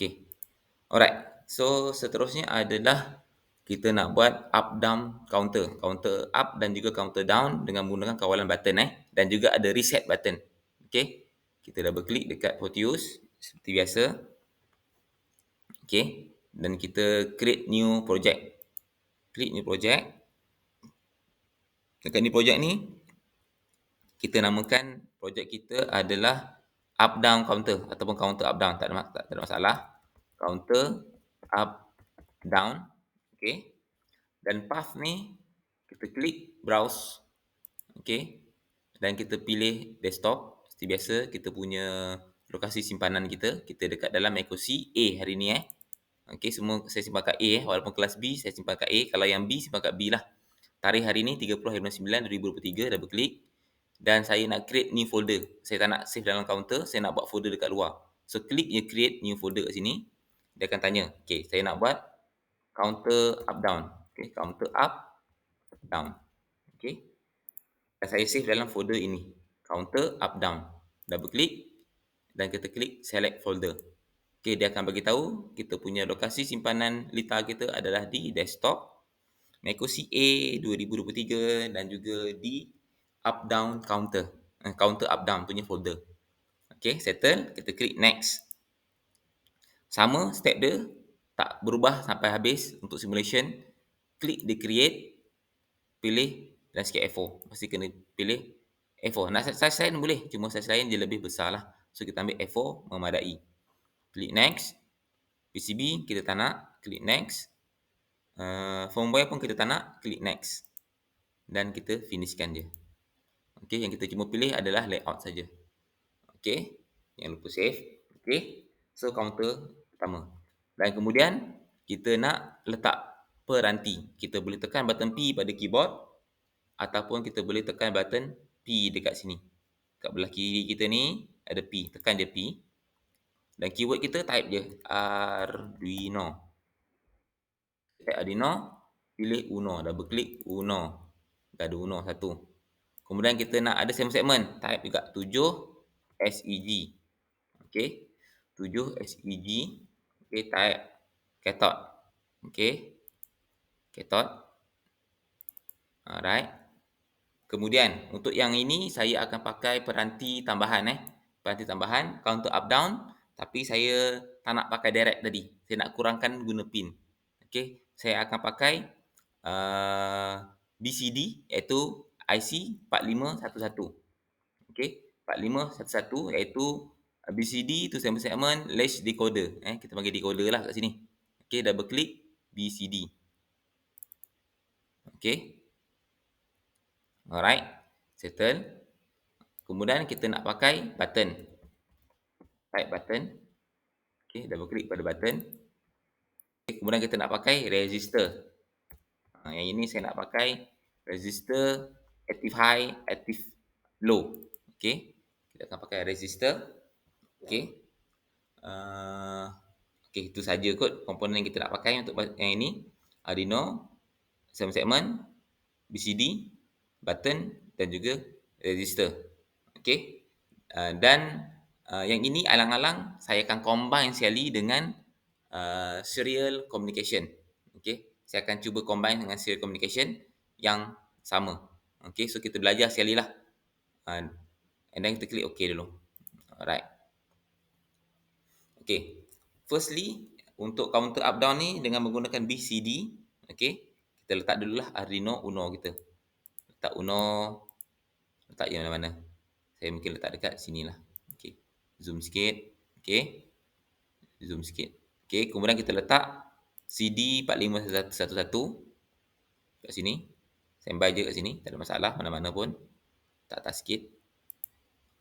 Okey. Alright. So seterusnya adalah kita nak buat up down counter. Counter up dan juga counter down dengan menggunakan kawalan button dan juga ada reset button. Okey. Kita double klik dekat Proteus seperti biasa. Okey. Dan kita create new project. Klik new project. Dekat new project ni kita namakan projek kita adalah up down counter ataupun counter up down, tak ada masalah. Counter up down. Okey. Dan path ni kita klik browse. Okey. Dan kita pilih desktop. Seperti biasa kita punya lokasi simpanan kita dekat dalam Mac OS A hari ni Okey, semua saya simpan kat A walaupun kelas B saya simpan kat A. Kalau yang B simpan kat B lah. Tarikh hari ni 30/9/2023, double klik. Dan saya nak create new folder. Saya tak nak save dalam counter, saya nak buat folder dekat luar. So klik je create new folder kat sini. Dia akan tanya, okey, saya nak buat counter up down. Okey, counter up down. Okey. Dan saya save dalam folder ini. Counter up down. Double klik dan kita klik select folder. Okey, dia akan bagi tahu kita punya lokasi simpanan lita kita adalah di desktop Mac OS A 2023 dan juga di up down counter. Counter up down punya folder. Okey, settle, kita klik next. Sama step dia, tak berubah sampai habis untuk simulation. Klik di create, pilih landscape A4. Mesti kena pilih A4. Nak size lain boleh, cuma size lain dia lebih besar lah. So kita ambil A4 memadai. Klik next. PCB kita tak nak, klik next. Firmware pun kita tak nak, klik next. Dan kita finishkan je. Okey, yang kita cuma pilih adalah layout saja. Okey, jangan lupa save. Okey, so counter pertama. Dan kemudian kita nak letak peranti. Kita boleh tekan button P pada keyboard ataupun kita boleh tekan button P dekat sini. Kat belah kiri kita ni ada P, tekan je P. Dan keyword kita type je Arduino. Type Arduino, pilih Uno, double klik Uno. Dah ada Uno satu. Kemudian kita nak ada segmen, type juga 7 SEG. Okey. 7 SEG. Okey, type cathode. Okey. Cathode. Alright. Kemudian untuk yang ini saya akan pakai peranti tambahan Peranti tambahan counter up down, tapi saya tak nak pakai direct tadi. Saya nak kurangkan guna pin. Okey, saya akan pakai BCD iaitu IC 4511. Okey, 4511 iaitu BCD tu segmen latch decoder. Kita panggil decoder lah kat sini. Okey, double klik BCD. Okey. Alright, settle. Kemudian kita nak pakai button. Type button. Okey, double klik pada button. Okay, kemudian kita nak pakai resistor. Yang ini saya nak pakai resistor active high, active low. Okey, kita akan pakai resistor. Okey. Okey, itu saja kot komponen yang kita nak pakai untuk yang ini. Arduino, segmen, BCD, button dan juga resistor. Okey. Dan yang ini alang-alang saya akan combine sekali dengan serial communication. Okey, saya akan cuba combine dengan serial communication yang sama. Okey, so kita belajar sekali lah. And then kita klik OK dulu. Alright. Okey. Firstly, untuk counter up down ni dengan menggunakan BCD, okey, kita letak dululah Arduino Uno kita. Letak Uno, letak yang mana? Saya mungkin letak dekat sinilah. Okey. Zoom sikit. Okey. Zoom sikit. Okey, kemudian kita letak CD 4511 kat sini. Standby je kat sini, tak ada masalah mana-mana pun. Tak atas sikit.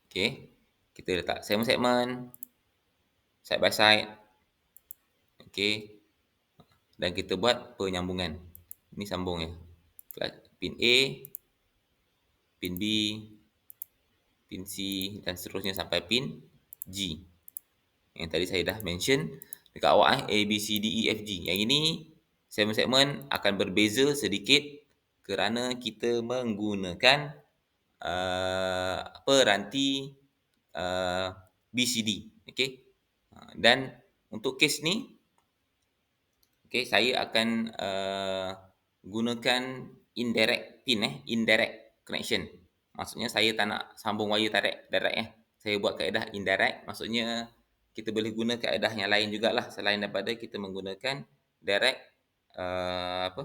Okey. Kita letak segmen-segmen side by side. Okey. Dan kita buat penyambungan. Ini sambung ya. Pin A, pin B, pin C dan seterusnya sampai pin G. Yang tadi saya dah mention dekat awal A, B, C, D, E, F, G. Yang ini segmen-segmen akan berbeza sedikit kerana kita menggunakan peranti BCD. Okey. Dan Untuk kes ni, okey, saya akan gunakan indirect pin indirect connection. Maksudnya saya tak nak sambung wire direct. Saya buat kaedah indirect, maksudnya kita boleh guna kaedah yang lain jugalah selain daripada kita menggunakan direct apa?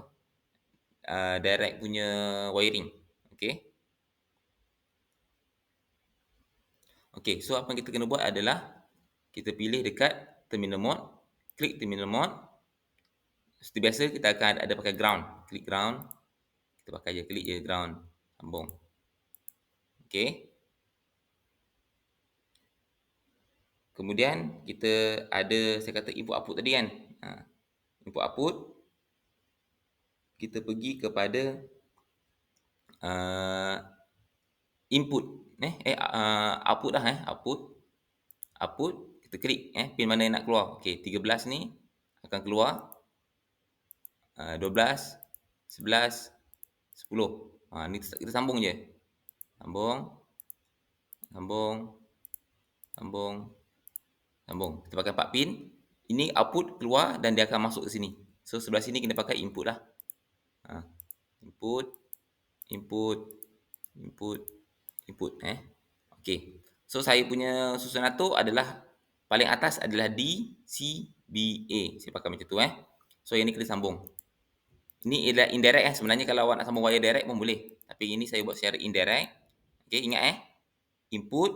Direct punya wiring. Okey. Okey, so apa yang kita kena buat adalah kita pilih dekat terminal mode, klik terminal mode. Seperti biasa kita akan ada pakai ground. Klik ground. Kita pakai je, klik je ground. Sambung. Okey. Kemudian kita ada saya kata input output tadi kan. Input output kita pergi kepada uh, input output dah output kita klik pin mana yang nak keluar. Okey, 13 ni akan keluar 12, 11, 10. Ni kita sambung je. Sambung. Kita pakai 4 pin. Ini output keluar dan dia akan masuk ke sini. So sebelah sini kita pakai input lah. Input. Okey. So saya punya susunan atur adalah paling atas adalah D, C, B, A. Saya pakai macam tu So yang ni kita sambung. Ini adalah indirect sebenarnya kalau awak nak sambung wire direct pun boleh. Tapi ini saya buat secara indirect. Okey, ingat input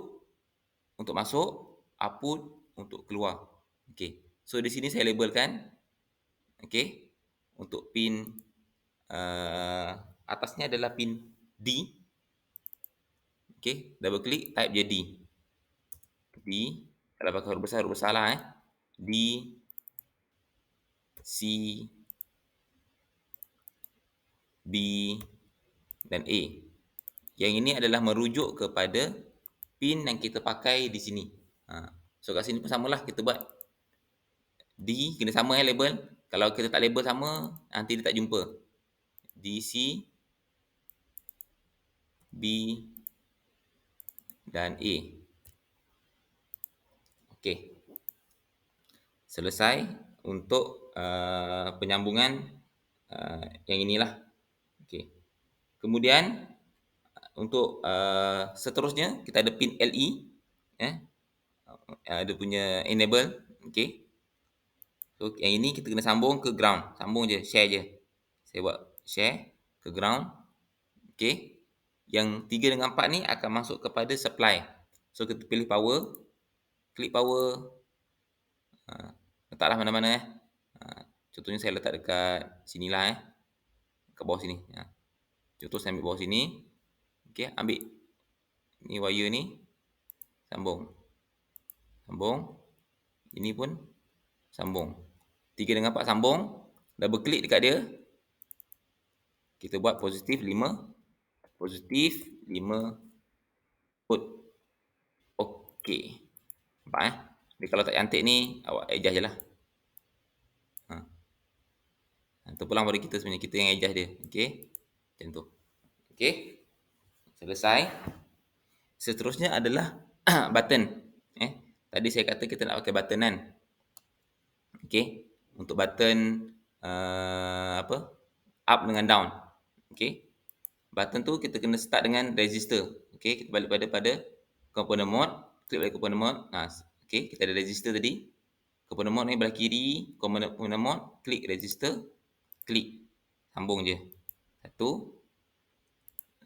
untuk masuk, output untuk keluar. Okey. So di sini saya labelkan okey untuk pin atasnya adalah pin D. Okey, double klik type je D. Kalau pakai huruf besar lah D, C, B dan A. Yang ini adalah merujuk kepada pin yang kita pakai di sini. So kat sini pun samalah kita buat D kena sama label. Kalau kita tak label sama nanti dia tak jumpa. D, C, B dan A. Okey. Selesai untuk penyambungan yang inilah. Okey. Kemudian untuk seterusnya kita ada pin LE ada punya enable. Okey. So yang ini kita kena sambung ke ground. Sambung je, share je. Saya buat share ke ground. Okey. Yang 3 dengan 4 ni akan masuk kepada supply. So kita pilih power, klik power. Letaklah mana-mana contohnya saya letak dekat sinilah kat bawah sini. Contoh saya ambil bawah sini. Okey, ambil ni wire ni, sambung. Ini pun sambung. 3 dengan 4 sambung. Double klik dekat dia. Kita buat positif 5. Put. Okey. Nampak Jadi kalau tak cantik ni awak adjust je lah. Itu pulang pada kita sebenarnya, kita yang adjust dia. Okey. Macam tu. Okey. Selesai. Seterusnya adalah button. Tadi saya kata kita nak pakai button kan. Okey. Untuk button up dengan down. Okey. Button tu kita kena start dengan resistor. Okey, kita balik pada component mode, klik balik component mode. Okey, kita ada resistor tadi. Component mode ni belah kiri, component mode, klik resistor, klik. Sambung je. Satu.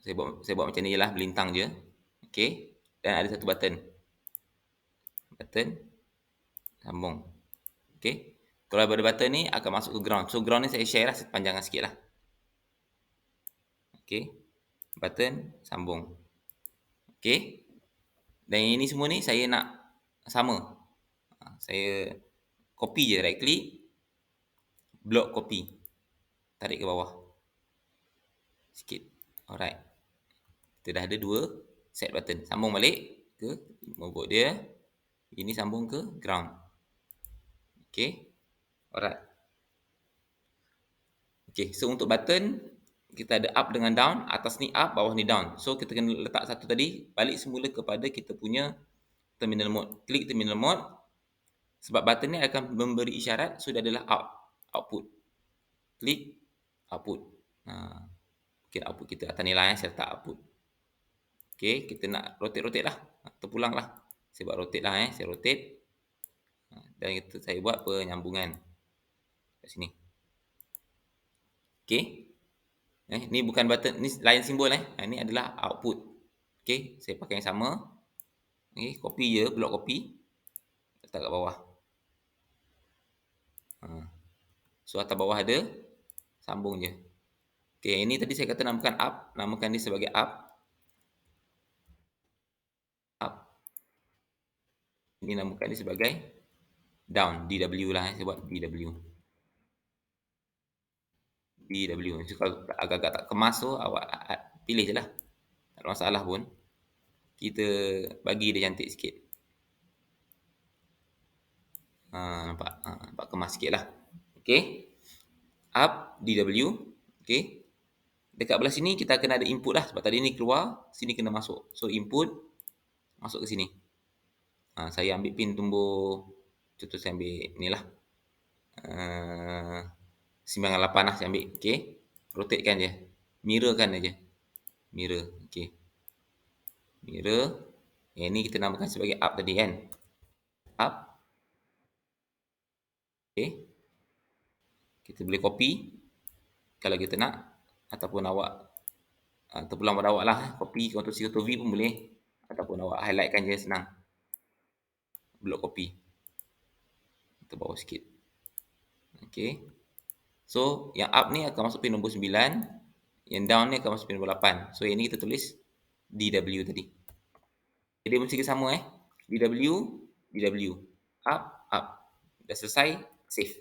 Saya buat macam ni jelah, melintang je. Okey. Dan ada satu button. Sambung. Okey. Kalau pada button ni akan masuk ke ground. So ground ni saya share lah sepanjangan sikit lah. Okey. Button sambung. Okey. Dan ini semua ni saya nak sama. Saya copy je, right click, block copy. Tarik ke bawah. Sikit. Alright. Kita dah ada 2 set button. Sambung balik ke mobile dia. Ini sambung ke ground. Okey. Alright. Okey, so untuk button kita ada up dengan down, atas ni up, bawah ni down. So kita kena letak satu tadi, balik semula kepada kita punya terminal mode. Klik terminal mode. Sebab button ni akan memberi isyarat sudah adalah output. Klik output. Mungkin output kita atas nilai, saya letak output. Okey, kita nak rotate lah. Terpulang lah. Saya buat rotate lah, saya rotate. Dan itu saya buat penyambungan kat sini. Okey. Ni bukan button, ni lain simbol Ini adalah output. Okey, saya pakai yang sama. Okey, copy je, blok copy. Letak kat bawah. So atas bawah ada, sambung je. Okey, ini tadi saya kata namakan up, namakan dia sebagai up. Up. Ini namakan dia sebagai down, DW lah, saya buat DW. DW. So, kalau agak-agak tak kemas tu, awak pilih je lah. Tak ada masalah pun. Kita bagi dia cantik sikit. Nampak? Nampak kemas sikit lah. Okay. Up, DW. Okay. Dekat belah sini kita kena ada input lah. Sebab tadi ni keluar, sini kena masuk. So input, masuk ke sini. Saya ambil pin tumbuh. Contoh saya ambil ni lah. 98 lah saya ambil. Okay. Rotatekan je. Mirrorkan aja. Mirror. Okay. Mirror. Yang ni kita namakan sebagai up tadi kan. Up. Okay. Kita boleh copy. Kalau kita nak. Ataupun awak terpulang pada awak lah. Copy, Ctrl-C, Ctrl-V pun boleh. Ataupun awak highlightkan je, senang. Blok copy. Kita bawah sikit. Okay. So, yang up ni akan masuk pin nombor 9. Yang down ni akan masuk pin nombor 8. So, yang ni kita tulis DW tadi. Jadi, mesti sama DW, DW. Up, up. Dah selesai, save.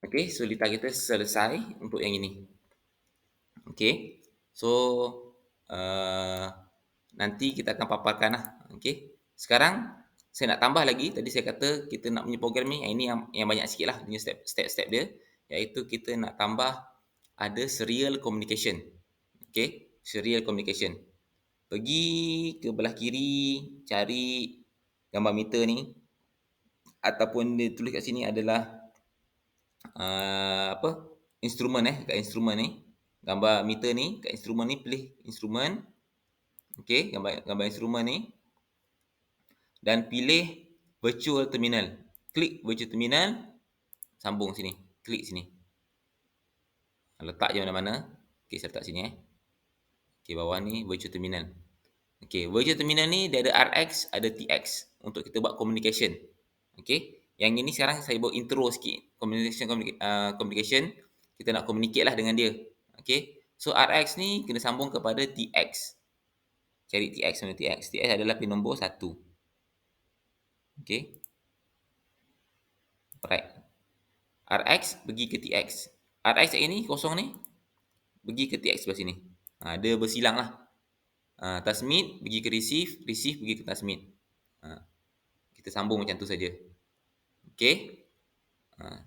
Okay, so lita kita selesai untuk yang ini. Okay, so nanti kita akan paparkan lah. Okay, sekarang saya nak tambah lagi. Tadi saya kata kita nak punya program ni, ini yang banyak sikit lah punya step dia, iaitu kita nak tambah ada serial communication. Okay, serial communication. Pergi ke belah kiri, cari gambar meter ni, ataupun dia tulis kat sini adalah instrumen kat instrumen ni, gambar meter ni kat instrumen ni, pilih instrumen. Okey, gambar instrumen ni dan pilih virtual terminal. Klik virtual terminal, sambung sini, klik sini. Letak je mana-mana. Okey, saya letak sini Okey, bawah ni virtual terminal. Okey, virtual terminal ni dia ada RX, ada TX untuk kita buat communication. Okey, yang ini sekarang saya buat intro sikit. Communication, kita nak communicate lah dengan dia. Okey, so RX ni kena sambung kepada TX. Cari TX mana TX. TX adalah pin nombor 1. Okey. Alright. RX pergi ke TX. RX ini kosong ni pergi ke TX sebelah sini. Dia bersilang lah. Transmit pergi ke receive, receive pergi ke transmit. Kita sambung macam tu saja. Okey.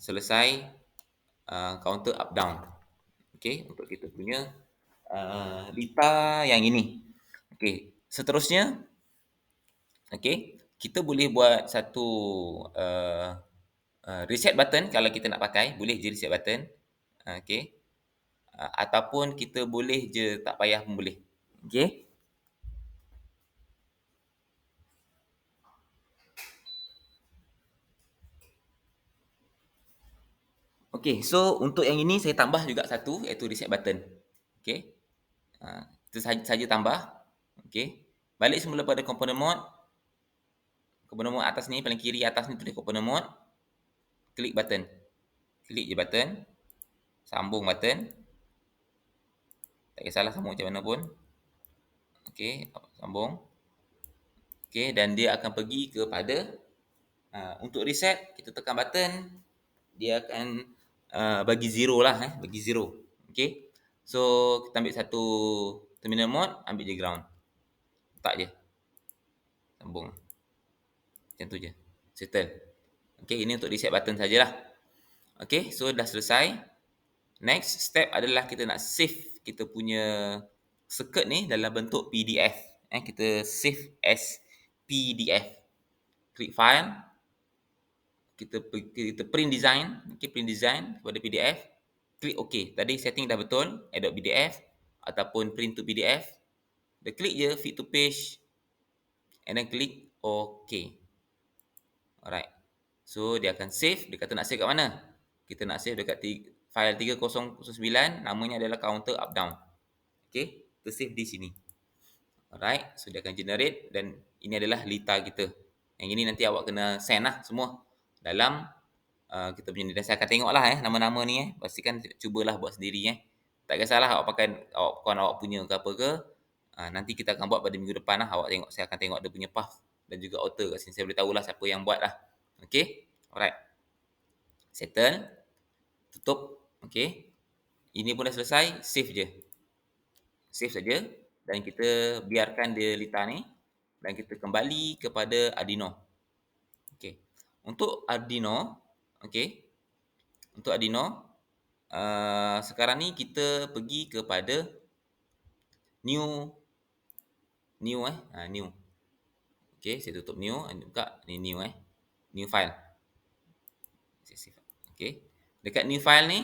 Selesai counter up down. Okey, untuk kita punya lita yang ini. Okey, seterusnya okey, kita boleh buat satu reset button. Kalau kita nak pakai, boleh je reset button. Okey. Ataupun kita boleh je tak payah pun boleh. Okey. Okey, so untuk yang ini saya tambah juga satu, iaitu reset button. Okey. Itu saja tambah. Okey. Balik semula pada component mode. Component mode atas ni, paling kiri atas ni tulis component mode. Klik button. Klik je button. Sambung button. Tak kisahlah sambung macam mana pun. Okey, sambung. Okey, dan dia akan pergi kepada untuk reset, kita tekan button, dia akan bagi 0 lah bagi 0. Okey. So, kita ambil satu terminal mode, ambil je ground. Letak je. Sambung. Macam tu je. Settle. Okey, ini untuk reset button sajalah. Okey, so dah selesai. Next step adalah kita nak save kita punya circuit ni dalam bentuk PDF. Kita save as PDF. Klik file. kita print design, okey, print design pada PDF, klik OK. Tadi setting dah betul, adopt PDF ataupun print to PDF. Dia klik je fit to page and then klik OK. Alright. So dia akan save, dia kata nak save kat mana? Kita nak save dekat file 3009, namanya adalah counter up down. Okey, kita save di sini. Alright, so dia akan generate dan ini adalah lita kita. Yang ini nanti awak kena send lah semua dalam kita punya ni. Dan saya akan tengok lah nama-nama ni pastikan cubalah buat sendiri Tak kisahlah awak pakai awak punya ke apa ke. Nanti kita akan buat pada minggu depan lah. Awak tengok, saya akan tengok dia punya path dan juga author kat sini. Saya boleh tahulah siapa yang buat lah. Okay, alright. Settle, tutup. Okay, ini pun dah selesai, save je. Save saja dan kita biarkan dia lita ni dan kita kembali kepada Arduino. Okey. Untuk Arduino, okey. Untuk Arduino sekarang ni kita pergi kepada new new. Okey, saya tutup new, buka ni new new file. Okey. Dekat new file ni,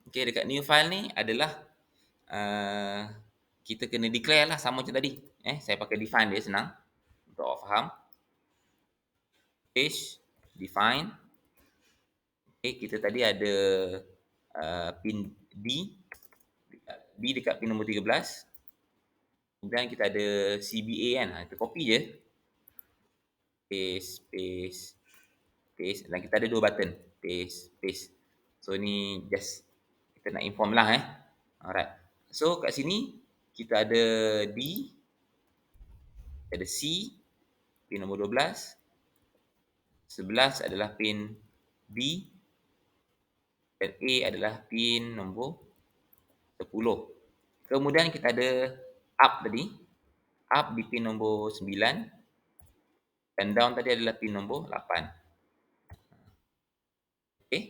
okey, dekat new file ni adalah kita kena declare lah sama macam tadi. Saya pakai define dia senang untuk awak faham. Page define. Okay, kita tadi ada pin D dekat pin nombor 13. Kemudian kita ada CBA kan. Kita copy je. Paste. Dan kita ada 2 button. Paste. So ni just kita nak inform lah Alright. So kat sini kita ada D, ada C, pin nombor 12. 11 adalah pin B dan A adalah pin nombor 10. Kemudian kita ada up tadi. Up di pin nombor 9 dan down tadi adalah pin nombor 8. Okey.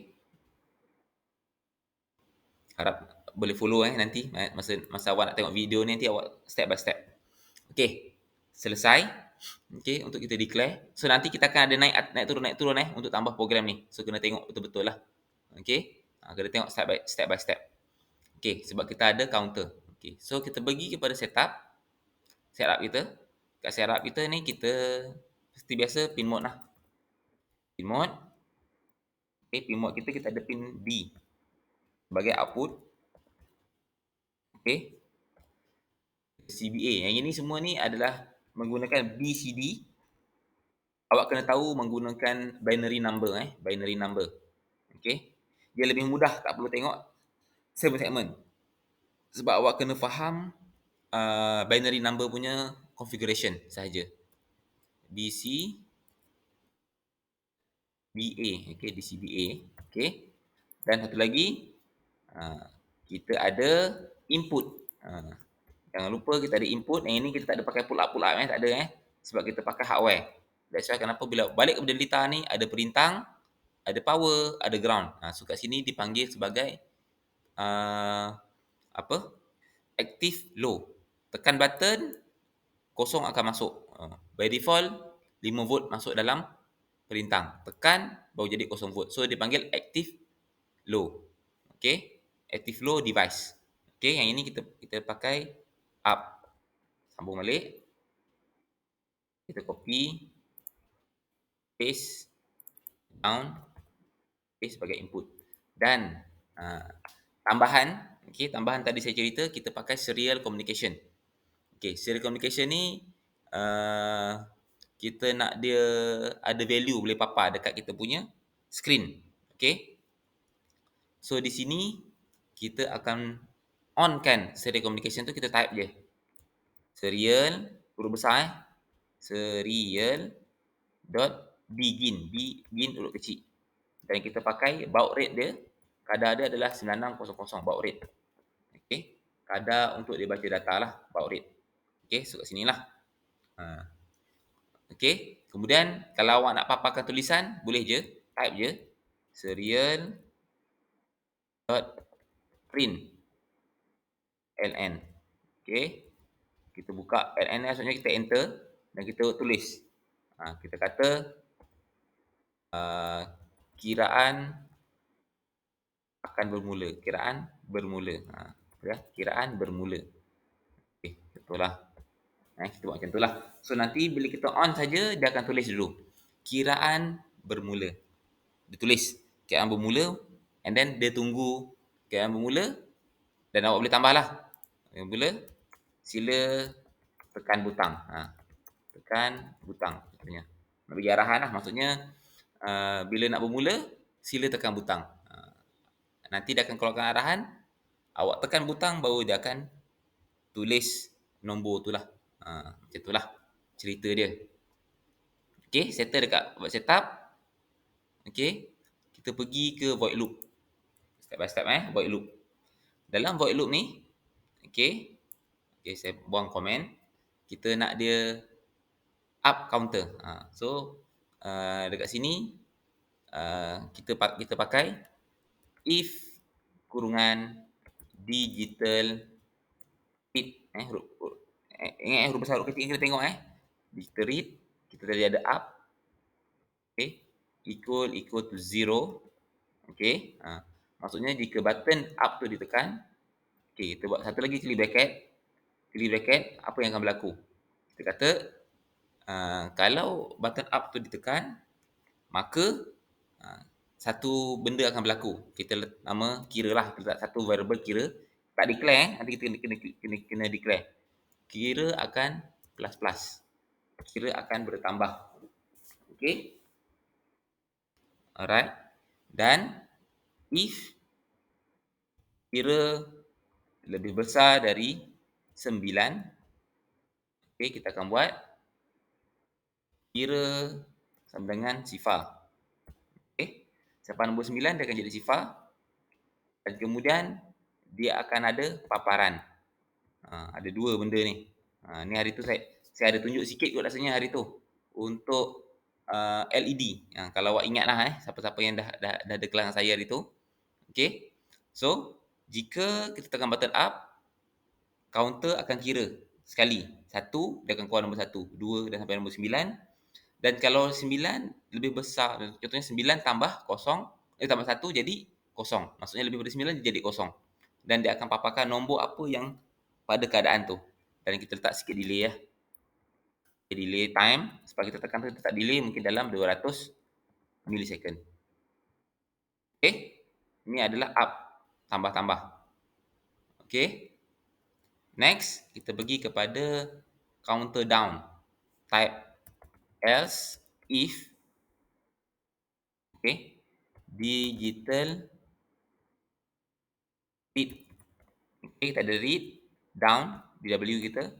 Harap boleh follow nanti masa awak nak tengok video ni, nanti awak step by step. Okey. Selesai. Okey, untuk kita declare. So nanti kita akan ada naik turun untuk tambah program ni. So kena tengok betul-betul lah. Okey. Kena tengok step by step. Okey, sebab kita ada counter. Okey. So kita pergi kepada setup kita. Kat setup kita ni kita seperti biasa pin mode lah. Pin mode. Okey, pin mode kita ada pin D sebagai output. Okey. CBA. Yang ini semua ni adalah menggunakan BCD. Awak kena tahu menggunakan binary number binary number. Okey. Dia lebih mudah, tak perlu tengok segmen-segmen. Sebab awak kena faham binary number punya configuration sahaja. BC BA, okey, DCBA, okey. Dan satu lagi kita ada input. Jangan lupa kita ada input. Yang ini kita tak ada pakai pull up tak ada sebab kita pakai hardware. That's why kenapa bila balik kepada lita ni ada perintah, ada power, ada ground. So kat sini dipanggil sebagai active low. Tekan button, kosong akan masuk. By default 5 volt masuk dalam perintah. Tekan baru jadi 0 volt. So dipanggil active low. Okey, active low device. Okey, yang ini kita pakai up. Sambung balik. Kita copy, paste, down, paste sebagai input. Dan tambahan tadi saya cerita kita pakai serial communication. Okey, serial communication ni kita nak dia ada value boleh papar dekat kita punya screen. Okey. So di sini kita akan on-kan serial communication tu, kita type je. Serial huruf besar serial dot begin huruf kecil. Dan kita pakai baud rate dia, kadar dia adalah 9600 baud rate. Okey. Kadar untuk dia baca data lah baud rate. Okey, so kat sinilah. Okey, kemudian kalau awak nak paparkan tulisan, boleh je type je serial dot print ln. Okey, kita buka ln ni, maksudnya kita enter dan kita tulis. Kita kata kiraan akan bermula. Kiraan bermula. Ya, kiraan bermula. Okey, betul lah. Kita buat macam tu lah. So, nanti bila kita on saja, dia akan tulis dulu. Kiraan bermula. Dia tulis kiraan bermula and then dia tunggu kiraan bermula dan awak boleh tambah lah. Kiraan bermula, sila tekan butang. Tekan butang. Contohnya. Nak bagi arahan lah. Maksudnya, bila nak bermula, sila tekan butang. Nanti dia akan keluarkan arahan. Awak tekan butang, baru dia akan tulis nombor tu lah. Macam tu lah cerita dia. Okay, settle dekat buat setup. Okay, kita pergi ke void loop. Step by step void loop. Dalam void loop ni, okay, saya buang komen. Kita nak dia up counter. So, dekat sini, kita pakai if kurungan digital read. Ingat huruf besar huruf kecil kita tengok digital read. Kita tadi ada up. Okay, equal to 0. Okay, maksudnya jika button up tu ditekan, okay, kita buat satu lagi curly bracket, apa yang akan berlaku? Kita kata, kalau button up tu ditekan, maka satu benda akan berlaku. Kita nama kira lah, kita letak satu variable kira. Tak declare, nanti kita kena declare. Kira akan plus. Kira akan bertambah. Okay. Alright. Dan if kira lebih besar dari 9, okay, kita akan buat kira sama dengan sifar. Okay. Sampai nombor 9 dia akan jadi sifar. Dan kemudian dia akan ada paparan. Ada dua benda ni. Ni hari tu saya ada tunjuk sikit kot rasanya hari tu. Untuk LED. Kalau awak ingat lah siapa-siapa yang dah ada kelas dengan saya hari tu. Okay. So, jika kita tekan button up, counter akan kira sekali. 1, dia akan keluar nombor 1. 2, dan sampai nombor 9. Dan kalau 9 lebih besar, contohnya 9 tambah 0, tambah 1 jadi 0. Maksudnya lebih daripada 9 jadi 0. Dan dia akan paparkan nombor apa yang pada keadaan tu. Dan kita letak sikit delay delay time. Sebab kita tekan tu, kita letak delay mungkin dalam 200 millisecond. Okay. Ini adalah up. Tambah. Okay. Next, kita pergi kepada counter down. Type else if digital read. Okay, kita ada read down DW kita.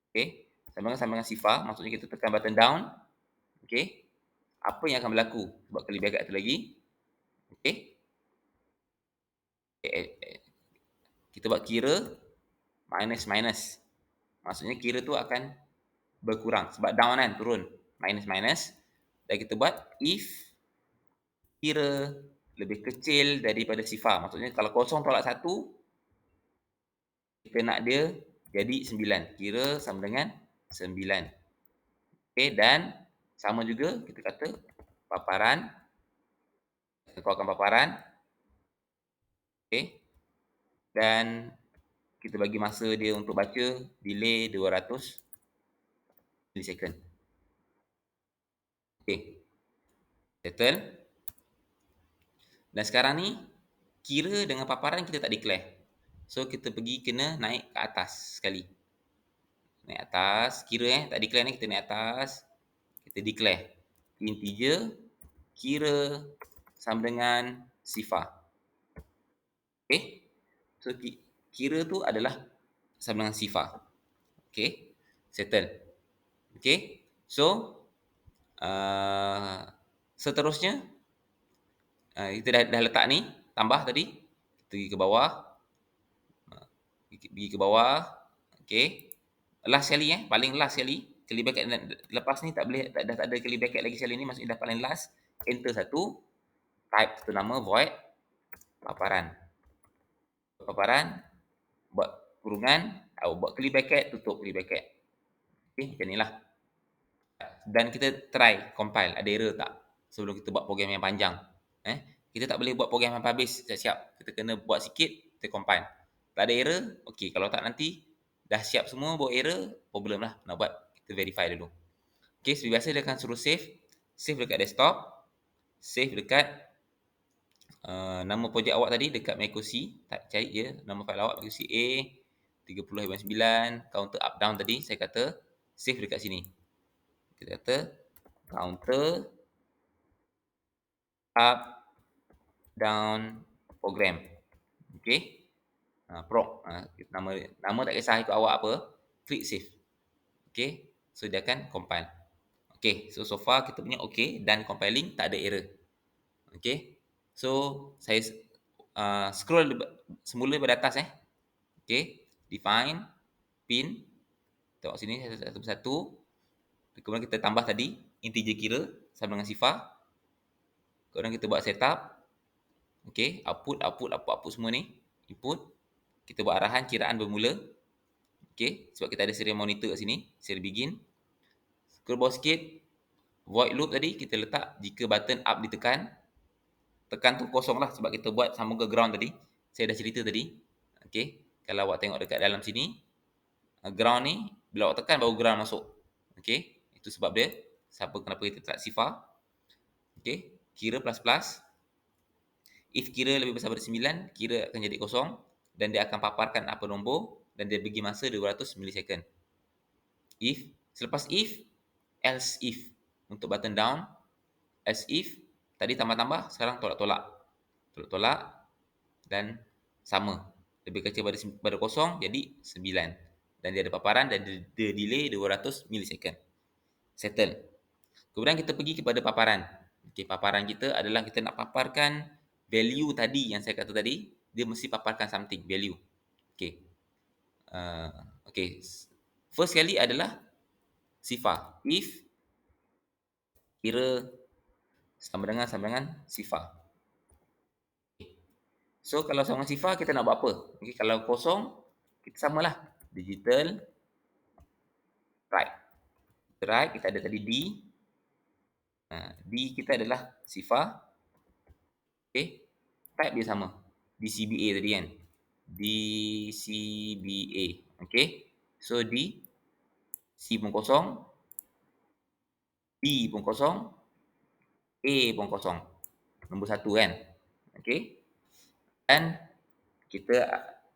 Okay, sama dengan sifar, maksudnya kita tekan button down. Okay, apa yang akan berlaku? Buat curly bracket tu lagi. Okay, kita buat kira minus. Maksudnya kira tu akan berkurang sebab down kan, turun. Minus. Dan kita buat if kira lebih kecil daripada sifar. Maksudnya kalau 0 tolak 1, kita nak dia jadi 9. Kira sama dengan 9. Okay, dan sama juga kita kata paparan. Kita keluarkan paparan. Okay. Dan kita bagi masa dia untuk baca, delay 200 millisecond. Okay. Settle. Dan sekarang ni, kira dengan paparan kita tak declare. So, kita pergi kena naik ke atas sekali. Naik atas, kira tak declare ni, kita naik atas. Kita declare. Integer, kira sama dengan sifar. Okay. So, kira tu adalah sama dengan sifar. Okay. Settle. Okay. So, seterusnya, kita dah letak ni, tambah tadi. Kita pergi ke bawah. Okay. Last sekali paling last sekali. Curly bracket lepas ni dah tak ada curly bracket lagi sekali ni, maksudnya dah paling last. Enter satu. Type satu nama void paparan. Buat kurungan, buat curly bracket, tutup curly bracket. Okay, macam ni lah. Dan kita try compile, ada error tak? sebelum kita buat program yang panjang. Kita tak boleh buat program yang habis siap-siap. Kita kena buat sikit, kita compile. Tak ada error, okey. Kalau tak nanti dah siap semua buat error, problem lah nak buat. Kita verify dulu. Okey, seperti biasa dia akan suruh save. Save dekat desktop. Save dekat nama projek awak tadi dekat MacOS. Tak cari je nama file awak MacOS A 30/9 counter up down tadi saya kata save dekat sini. Kita kata counter up down program. Okey. Nama tak kisah ikut awak apa, klik save. Okey. So dia akan compile. Okey, so far kita punya okey dan compiling, tak ada error. Okey. So saya scroll semula pada atas Okey, define pin. Tengok sini satu persatu. Kemudian kita tambah tadi integer kira sama dengan sifar. Kemudian kita buat setup. Okey, output semua ni. Input. Kita buat arahan kiraan bermula. Okey, sebab kita ada serial monitor kat sini, serial begin. Scroll bawah sikit. Void loop tadi kita letak jika button up ditekan. Tekan tu kosong lah sebab kita buat sambung ke ground tadi. Saya dah cerita tadi. Okey, kalau awak tengok dekat dalam sini, ground ni bila awak tekan baru ground masuk. Okey, itu sebab dia. Kenapa kita letak sifar. Okey, kira plus plus. If kira lebih besar daripada 9, kira akan jadi kosong dan dia akan paparkan apa nombor dan dia bagi masa 200 milisecond. If, selepas if, else if. Untuk button down, else if, tadi tambah-tambah, sekarang tolak-tolak. Tolak-tolak dan sama. Lebih kecil pada kosong, jadi 9. Dan dia ada paparan dan dia delay 200 milisecond. Settle. Kemudian kita pergi kepada paparan. Okey, paparan kita adalah kita nak paparkan value tadi yang saya kata tadi, dia mesti paparkan something, value. Okey. Okey. First kali adalah sifar. If kira sama dengan sifar. Okay. So kalau sama dengan sifar kita nak buat apa? Okey, kalau kosong kita samalah digital write. Write kita ada tadi D. D kita adalah sifar. Okey. Type dia sama. DCBA tadi kan. DCBA. Okey. So D, C pun kosong, B pun kosong, A pun kosong. Nombor 1 kan. Okey. Dan kita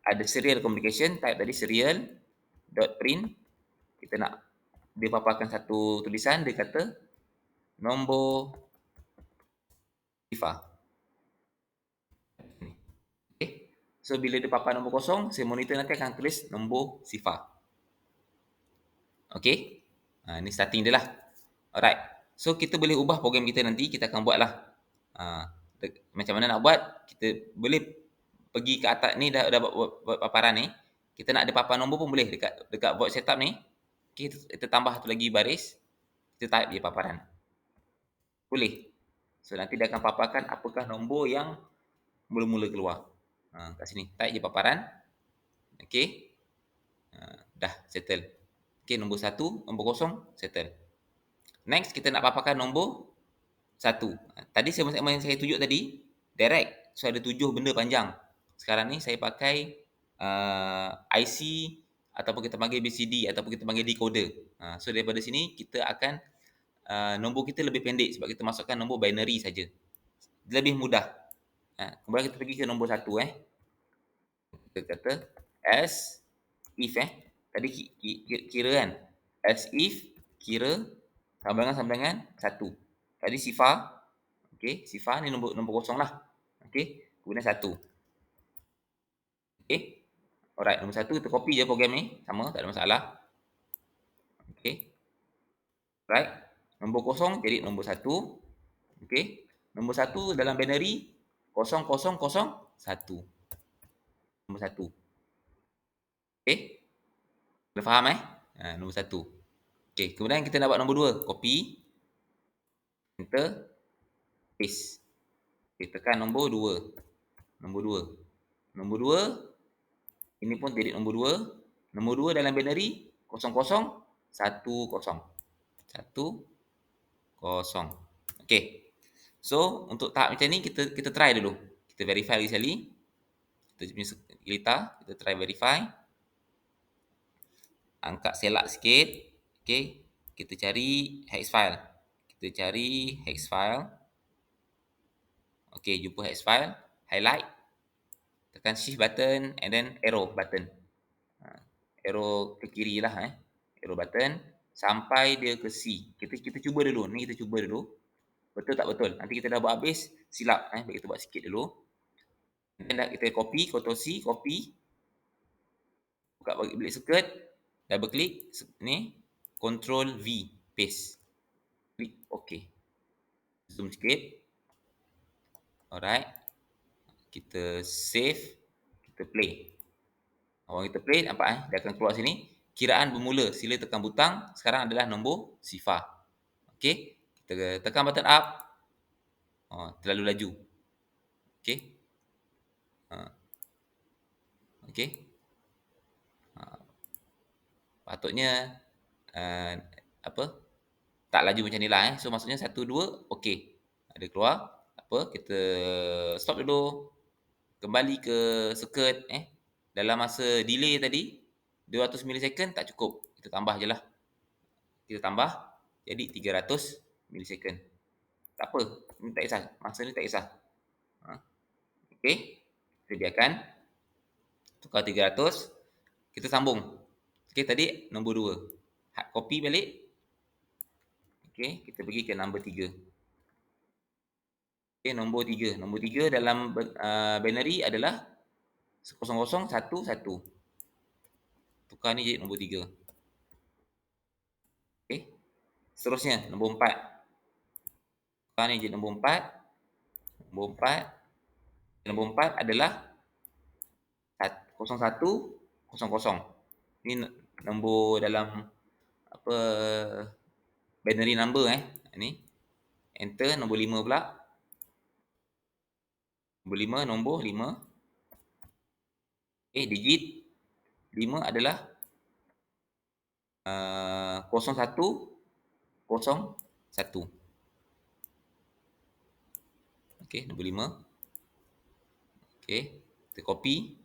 ada serial communication, type tadi serial dot print. Kita nak dia paparkan satu tulisan, dia kata nombor sifar. Okay. So bila dia papar nombor kosong, saya monitor nanti akan tulis nombor sifar. Okay. Ni starting dia lah. Alright. So kita boleh ubah program kita nanti, kita akan buat lah. Macam mana nak buat, kita boleh pergi ke atas ni dah buat paparan ni. Kita nak ada paparan nombor pun boleh dekat void setup ni. Okay, kita tambah satu lagi baris. Kita type je paparan. Boleh. So nanti dia akan paparkan apakah nombor yang mula-mula keluar. Kat sini type je paparan. Okey. Dah settle. Okey, nombor 1, nombor kosong settle. Next kita nak paparkan nombor 1. Tadi segmen saya tunjuk tadi direct. So ada 7 benda panjang. Sekarang ni saya pakai IC ataupun kita panggil BCD ataupun kita panggil decoder. So daripada sini kita akan nombor kita lebih pendek sebab kita masukkan nombor binary saja. Lebih mudah. Kemudian kita pergi ke nombor 1 Kita kata as if tadi kira kan. As if kira sama dengan 1. Tadi sifar. Okey, sifar ni nombor kosong lah. Okey, kemudian 1. Okey. Alright, nombor 1 kita copy je program ni, sama, tak ada masalah. Okey. Right. Nombor kosong jadi nombor 1. Okey. Nombor 1 dalam binary 0001. Nombor 1. Okey. Dah faham nombor 1. Okey, kemudian kita nak buat nombor 2. Copy. Enter. Paste. Okey, tekan nombor 2. Nombor 2. Nombor 2. Ini pun jadi nombor 2. Nombor 2 dalam binary 0010. 1. Okey. So, untuk tahap macam ni kita try dulu. Kita verify lagi sekali. Kita punya Lita, kita try verify. Angkat selak sikit. Okey. Kita cari hex file. Kita cari hex file. Okey, jumpa hex file. Highlight. Tekan shift button and then arrow button. Arrow ke kiri lah arrow button sampai dia ke C. Kita cuba dulu. Ni kita cuba dulu. Betul tak betul? Nanti kita dah buat habis, silap bagi kita buat sikit dulu. Dan dah kita copy, Ctrl C, copy. Buka bagi bilik circuit, double click ni, Ctrl V, paste. Klik OK. Zoom sikit. Alright. Kita save, kita play. Awal kita play nampak dia akan keluar sini. Kiraan bermula, sila tekan butang. Sekarang adalah nombor sifar. Okey, kita tekan button up. Terlalu laju. Okey. Okey. Patutnya apa? Tak laju macam ni lah So maksudnya 1 2 okey. Ada keluar. Apa? Kita stop dulu. Kembali ke circuit dalam masa delay tadi 200 milisecond tak cukup. Kita tambah je lah. Kita tambah jadi 300 milisecond. Tak apa, ni tak kisah. Masa ni tak kisah. Okey. Kita biarkan. Tukar 300. Kita sambung. Okey, tadi nombor 2. Copy balik. Okey, kita pergi ke nombor 3. Okey, nombor 3. Nombor 3 dalam binary adalah 0011. Tukar ni jadi nombor 3. Okey. Seterusnya, nombor 4. Tukar ni jadi nombor 4. Nombor 4. Nombor 4 adalah 0100. Ni nombor dalam apa binary number ni. Enter nombor 5 pula. Nombor 5, nombor 5. Digit 5 adalah 0101. Okey, nombor 5. Okey, kita copy.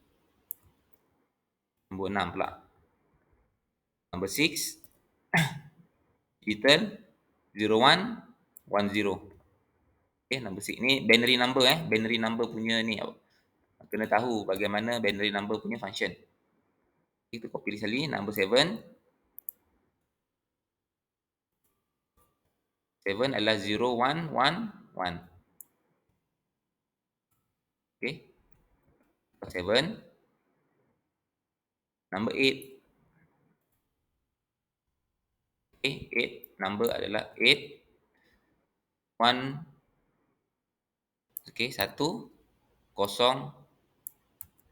Nombor 6 pula. Nombor 6 digital 0110. Okey, nombor 6 ni binary number binary number punya ni kena tahu bagaimana binary number punya function. Kita copy sekali number 7. 7 adalah 0111. Okey. 7. Number 8. Okey, 8 number adalah 8 1. Okey, 1 0 0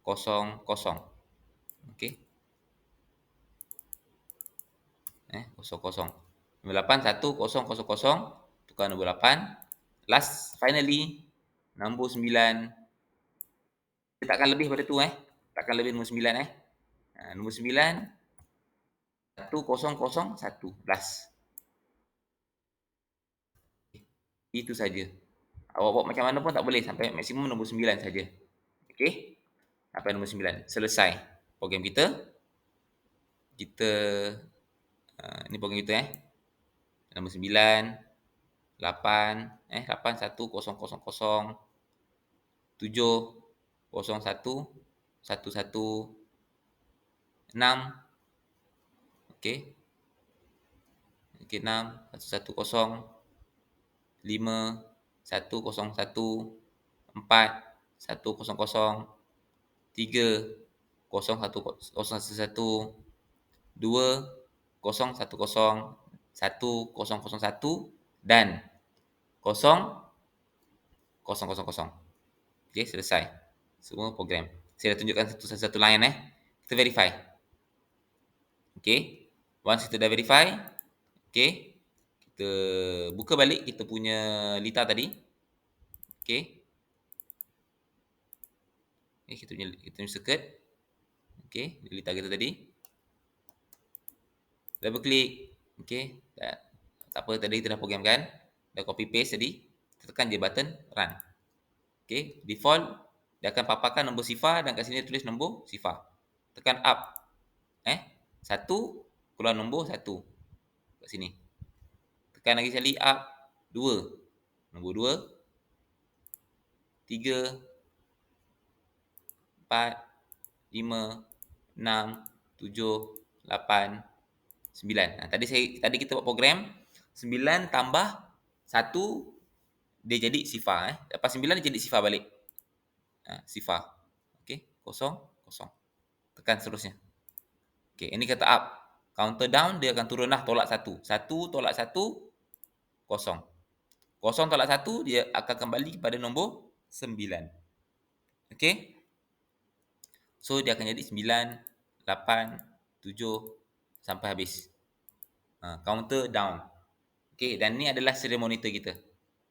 0. Okey. 0 0. Nombor 8 1 0 0 0. Tukar nombor 8. Last finally nombor 9. Dia takkan lebih pada tu Takkan lebih nombor 9 nombor 9 1001 last. Itu saja. Awak buat macam mana pun tak boleh sampai maksimum nombor 9 saja. Okey. Sampai nombor 9. Selesai program kita. Kita ni program kita nombor 9 8 8 1 0 0 0 7 0 1 1 1 6. Okey. Okey 6 1 1 0 5 1 0 1 4 1 0 0 3 0 1 0 1 2 0 1 0 1 0 0 1 dan 0 0 0 0. Okey, selesai. Semua program. Saya dah tunjukkan satu line Kita verify. Okey. Once kita dah verify, okey, kita buka balik kita punya Lita tadi. Okey. Kita punya circuit. Okey, Lita kita tadi. Double klik. Okey. Tak apa tadi kita dah programkan. Dah copy paste tadi. Kita tekan je button run. Okey, default dia akan paparkan nombor sifar dan kat sini tulis nombor sifar. Tekan up. 1 keluar nombor 1 kat sini. Tekan lagi sekali up 2. Nombor 2, 3, 4, 5, 6, 7, 8, 9. Tadi kita buat program 9 tambah 1 dia jadi sifar. Lepas 9 dia jadi sifar balik. Sifar. Okey, kosong, kosong. Tekan seterusnya. Okey, ini kata up. Counter down dia akan turun lah, tolak 1. 1 tolak 1, kosong. Kosong tolak 1 dia akan kembali kepada nombor 9. Okey. So dia akan jadi 9, 8, 7 sampai habis. Counter down. Okey, dan ni adalah serial monitor kita.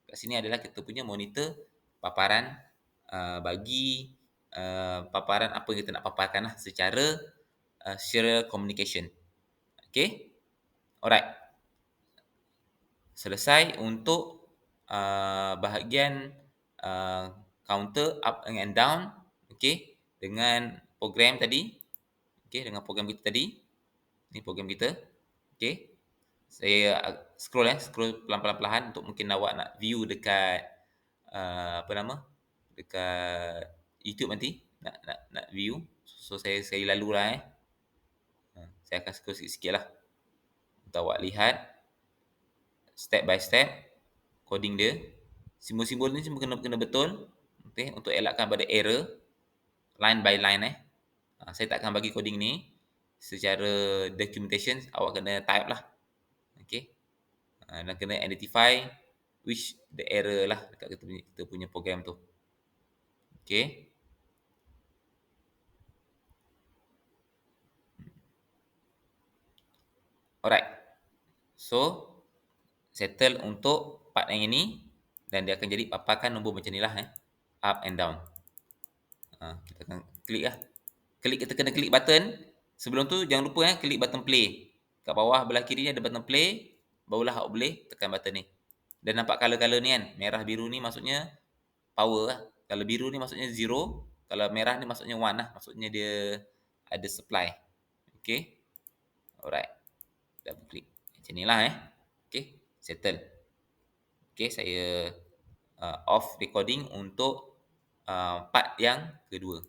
Kat sini adalah kita punya monitor paparan bagi paparan apa yang kita nak paparkan lah secara serial communication. Okey. Alright. Selesai untuk bahagian counter up and down. Okey, dengan program tadi. Okey, dengan program kita tadi. Ni program kita. Okey. Saya scroll pelan-pelan untuk mungkin awak nak view dekat dekat YouTube nanti nak view. So saya lalulah saya akan scroll sikit-sikit lah untuk awak lihat step by step coding dia. Simbol-simbol ni semua kena betul. Okey, untuk elakkan pada error line by line saya tak akan bagi coding ni secara documentation, awak kena type lah. Okey. Dan kena identify which the error lah dekat kita punya program tu. Okey. Alright. So settle untuk part yang ini dan dia akan jadi paparkan nombor macam ni lah up and down. Kita akan klik lah. Kita kena klik button. Sebelum tu jangan lupa klik button play. Kat bawah belah kiri ni ada button play, barulah awak boleh tekan button ni. Dan nampak color-color ni kan, merah biru ni maksudnya power lah. Kalau biru ni maksudnya 0, kalau merah ni maksudnya 1 lah. Maksudnya dia ada supply. Okay. Alright. Double click. Macam ni lah Okay. Settle. Okay. Saya off recording untuk part yang kedua.